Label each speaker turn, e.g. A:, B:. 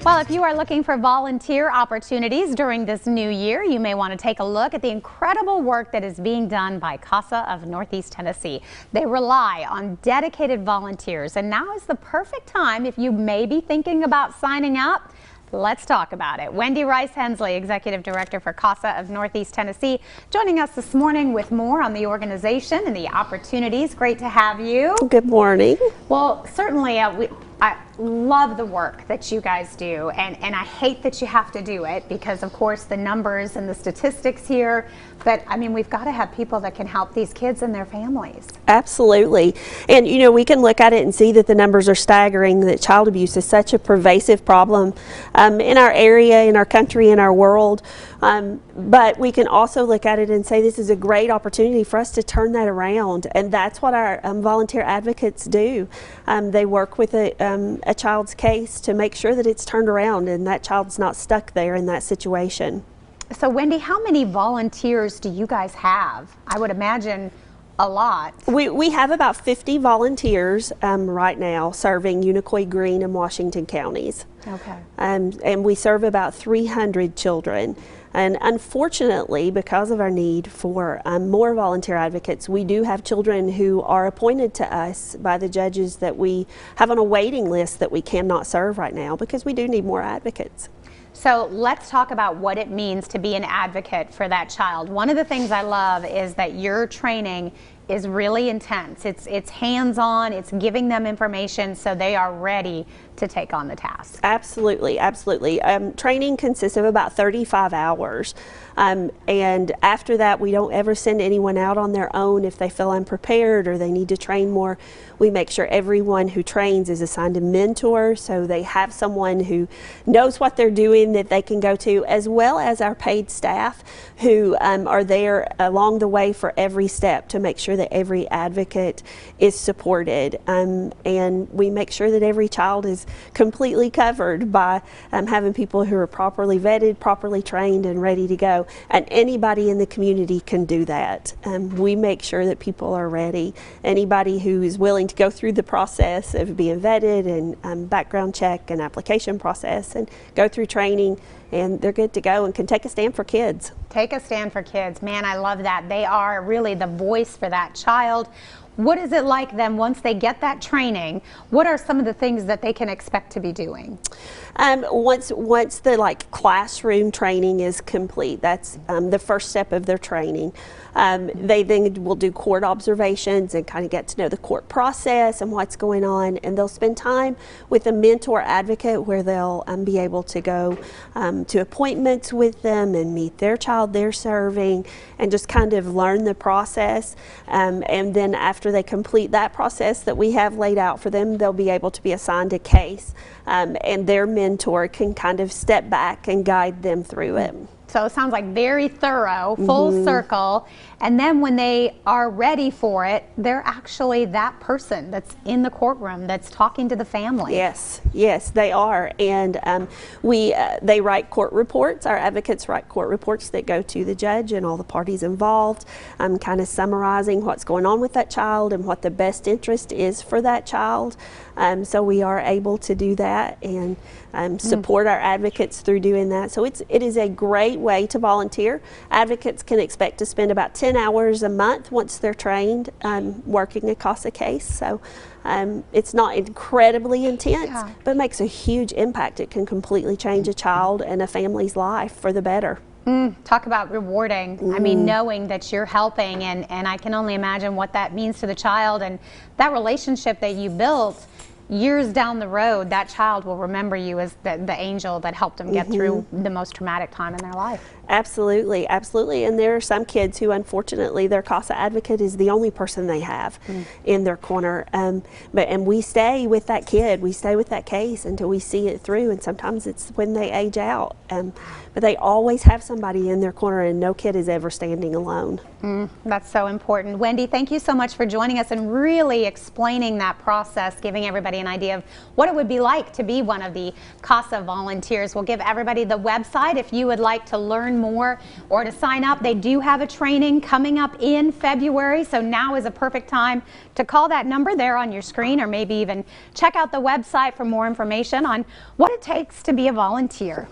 A: Well, if you are looking for volunteer opportunities during this new year, you may want to take a look at the incredible work that is being done by CASA of Northeast Tennessee. They rely on dedicated volunteers, and now is the perfect time if you may be thinking about signing up. Let's talk about it. Wendy Rice Hensley, Executive Director for CASA of Northeast Tennessee, joining us this morning with more on the organization and the opportunities. Great to have you.
B: Good morning.
A: Well, certainly I love the work that you guys do, and I hate that you have to do it because, of course, the numbers and the statistics here, but I mean, we've got to have people that can help these kids and their families.
B: Absolutely. And you know, we can look at it and see that the numbers are staggering, that child abuse is such a pervasive problem in our area, in our country, in our world. But we can also look at it and say this is a great opportunity for us to turn that around, and that's what our volunteer advocates do. They work with a child's case to make sure that it's turned around and that child's not stuck there in that situation.
A: So Wendy, how many volunteers do you guys have? I would imagine a lot.
B: We have about 50 volunteers right now serving Unicoi, Greene, and Washington counties.
A: Okay.
B: And we serve about 300 children. And unfortunately, because of our need for more volunteer advocates, we do have children who are appointed to us by the judges that we have on a waiting list that we cannot serve right now because we do need more advocates.
A: So let's talk about what it means to be an advocate for that child. One of the things I love is that your training is really intense. It's hands-on, it's giving them information so they are ready to take on the task.
B: Absolutely, absolutely. Training consists of about 35 hours. And after that, we don't ever send anyone out on their own if they feel unprepared or they need to train more. We make sure everyone who trains is assigned a mentor, so they have someone who knows what they're doing that they can go to, as well as our paid staff who are there along the way for every step to make sure that every advocate is supported. And we make sure that every child is completely covered by having people who are properly vetted, properly trained, and ready to go. And anybody in the community can do that. We make sure that people are ready. Anybody who is willing to go through the process of being vetted and background check and application process and go through training, and they're good to go and can take a stand for kids.
A: Take a stand for kids. Man, I love that. They are really the voice for that child. What is it like then once they get that training? What are some of the things that they can expect to be doing?
B: Once the classroom training is complete, that's the first step of their training. They then will do court observations and kind of get to know the court process and what's going on, and they'll spend time with a mentor advocate where they'll be able to go to appointments with them and meet their child they're serving and just kind of learn the process. And then after they complete that process that we have laid out for them, they'll be able to be assigned a case, and their mentor can kind of step back and guide them through it.
A: So it sounds like very thorough, full circle, and then when they are ready for it, they're actually that person that's in the courtroom that's talking to the family.
B: Yes, yes, they are, and they write court reports. Our advocates write court reports that go to the judge and all the parties involved, kind of summarizing what's going on with that child and what the best interest is for that child. So we are able to do that and support our advocates through doing that. So it is a great way to volunteer. Advocates can expect to spend about 10 hours a month once they're trained working a CASA case. So it's not incredibly intense, but makes a huge impact. It can completely change a child and a family's life for the better.
A: Talk about rewarding. I mean, knowing that you're helping, and I can only imagine what that means to the child, and that relationship that you built years down the road, that child will remember you as the angel that helped them get through the most traumatic time in their life.
B: Absolutely, absolutely. And there are some kids who, unfortunately, their CASA advocate is the only person they have in their corner. And we stay with that kid, we stay with that case until we see it through. And sometimes it's when they age out. But they always have somebody in their corner, and no kid is ever standing alone.
A: That's so important. Wendy, thank you so much for joining us and really explaining that process, giving everybody everybody an idea of what it would be like to be one of the CASA volunteers. We'll give everybody the website if you would like to learn more or to sign up. They do have a training coming up in February, so now is a perfect time to call that number there on your screen, or maybe even check out the website for more information on what it takes to be a volunteer.